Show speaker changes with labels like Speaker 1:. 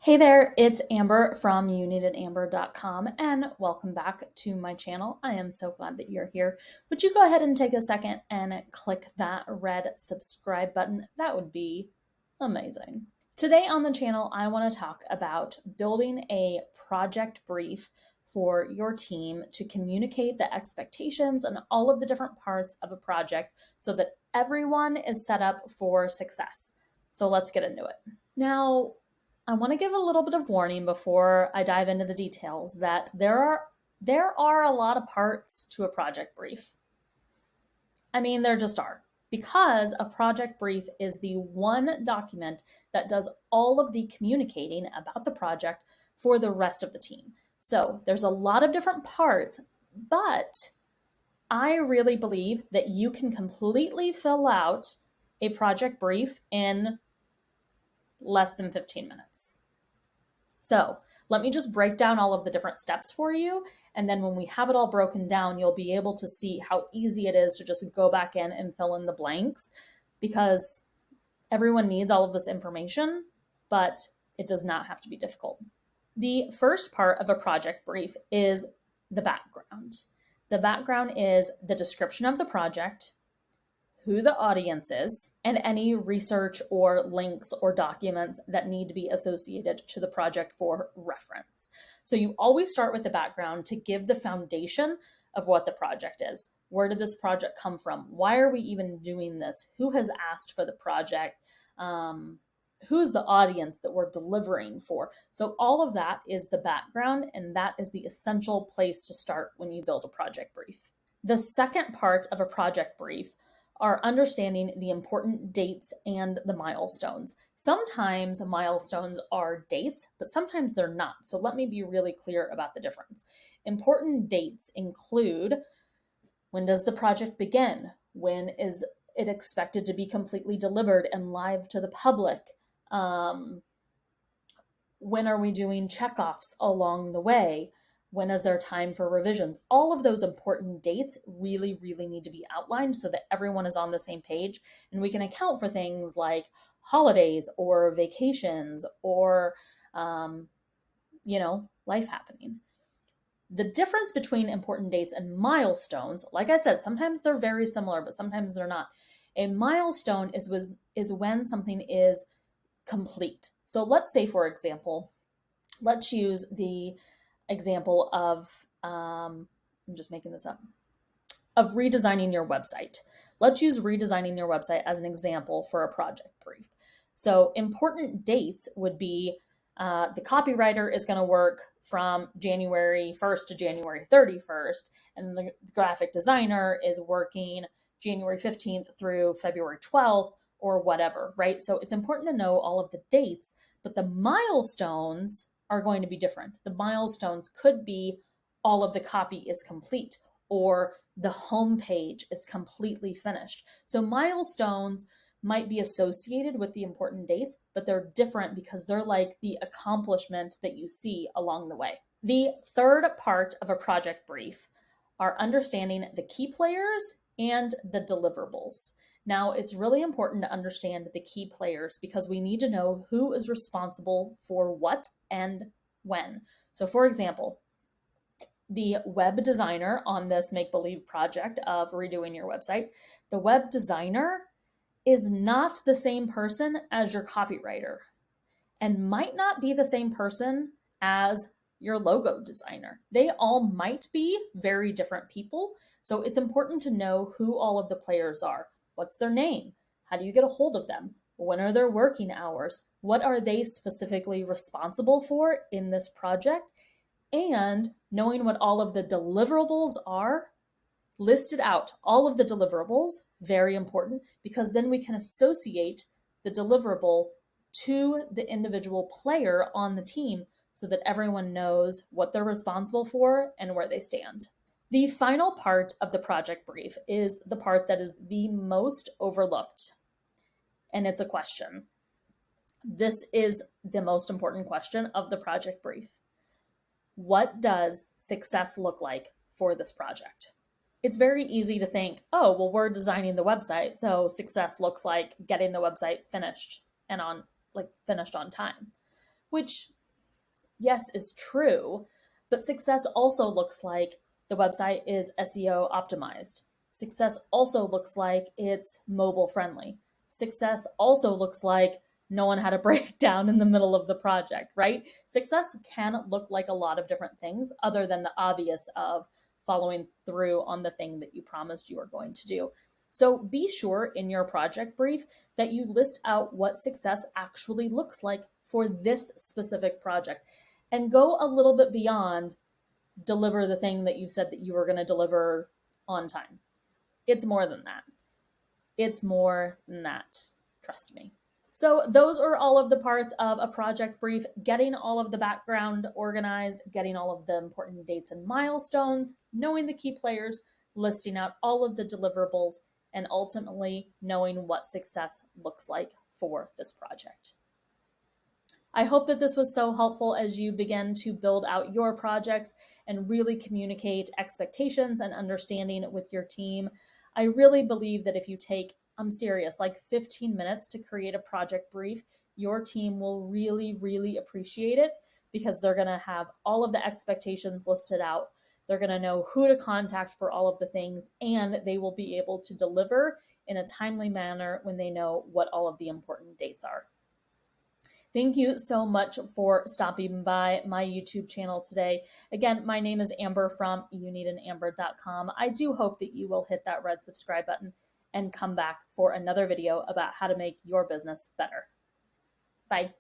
Speaker 1: Hey there, it's Amber from YouNeededAmber.com and welcome back to my channel. I am so glad that you're here. Would you go ahead and take a second and click that red subscribe button? That would be amazing. Today on the channel, I want to talk about building a project brief for your team to communicate the expectations and all of the different parts of a project so that everyone is set up for success. So let's get into it. Now, I want to give a little bit of warning before I dive into the details that there are a lot of parts to a project brief. I mean, there just are, because a project brief is the one document that does all of the communicating about the project for the rest of the team. So there's a lot of different parts, but I really believe that you can completely fill out a project brief in less than 15 minutes. So let me just break down all of the different steps for you. And then when we have it all broken down, you'll be able to see how easy it is to just go back in and fill in the blanks, because everyone needs all of this information, but it does not have to be difficult. The first part of a project brief is the background. The background is the description of the project, who the audience is, and any research or links or documents that need to be associated to the project for reference. So you always start with the background to give the foundation of what the project is. Where did this project come from? Why are we even doing this? Who has asked for the project? Who's the audience that we're delivering for? So all of that is the background, and that is the essential place to start when you build a project brief. The second part of a project brief are understanding the important dates and the milestones. Sometimes milestones are dates, but sometimes they're not. So let me be really clear about the difference. Important dates include: when does the project begin? When is it expected to be completely delivered and live to the public? When are we doing checkoffs along the way? When is there time for revisions? All of those important dates really, really need to be outlined so that everyone is on the same page, and we can account for things like holidays or vacations or, life happening. The difference between important dates and milestones, like I said, sometimes they're very similar, but sometimes they're not. A milestone is when something is complete. So let's say, for example, let's use the example of, I'm just making this up, of redesigning your website. Let's use redesigning your website as an example for a project brief. So important dates would be the copywriter is going to work from January 1st to January 31st, and the graphic designer is working January 15th through February 12th or whatever, right? So it's important to know all of the dates, but the milestones are going to be different. The milestones could be all of the copy is complete, or the homepage is completely finished. So milestones might be associated with the important dates, but they're different because they're like the accomplishment that you see along the way. The third part of a project brief are understanding the key players and the deliverables. Now, it's really important to understand the key players because we need to know who is responsible for what and when. So, for example, the web designer on this make-believe project of redoing your website, the web designer is not the same person as your copywriter and might not be the same person as your logo designer. They all might be very different people. So it's important to know who all of the players are. What's their name? How do you get a hold of them? When are their working hours? What are they specifically responsible for in this project? And knowing what all of the deliverables are, listed out, all of the deliverables, very important, because then we can associate the deliverable to the individual player on the team so that everyone knows what they're responsible for and where they stand. The final part of the project brief is the part that is the most overlooked, and it's a question. This is the most important question of the project brief. What does success look like for this project? It's very easy to think, oh, well, we're designing the website, so success looks like getting the website finished and finished on time, which yes, is true, but success also looks like the website is SEO optimized. Success also looks like it's mobile friendly. Success also looks like no one had a breakdown in the middle of the project, right? Success can look like a lot of different things other than the obvious of following through on the thing that you promised you were going to do. So be sure in your project brief that you list out what success actually looks like for this specific project and go a little bit beyond deliver the thing that you said that you were going to deliver on time. It's more than that. It's more than that. Trust me. So those are all of the parts of a project brief, getting all of the background organized, getting all of the important dates and milestones, knowing the key players, listing out all of the deliverables, and ultimately knowing what success looks like for this project. I hope that this was so helpful as you begin to build out your projects and really communicate expectations and understanding with your team. I really believe that if you take, I'm serious, like 15 minutes to create a project brief, your team will really, really appreciate it because they're going to have all of the expectations listed out. They're going to know who to contact for all of the things, and they will be able to deliver in a timely manner when they know what all of the important dates are. Thank you so much for stopping by my YouTube channel today. Again, my name is Amber from youneedanamber.com. I do hope that you will hit that red subscribe button and come back for another video about how to make your business better. Bye.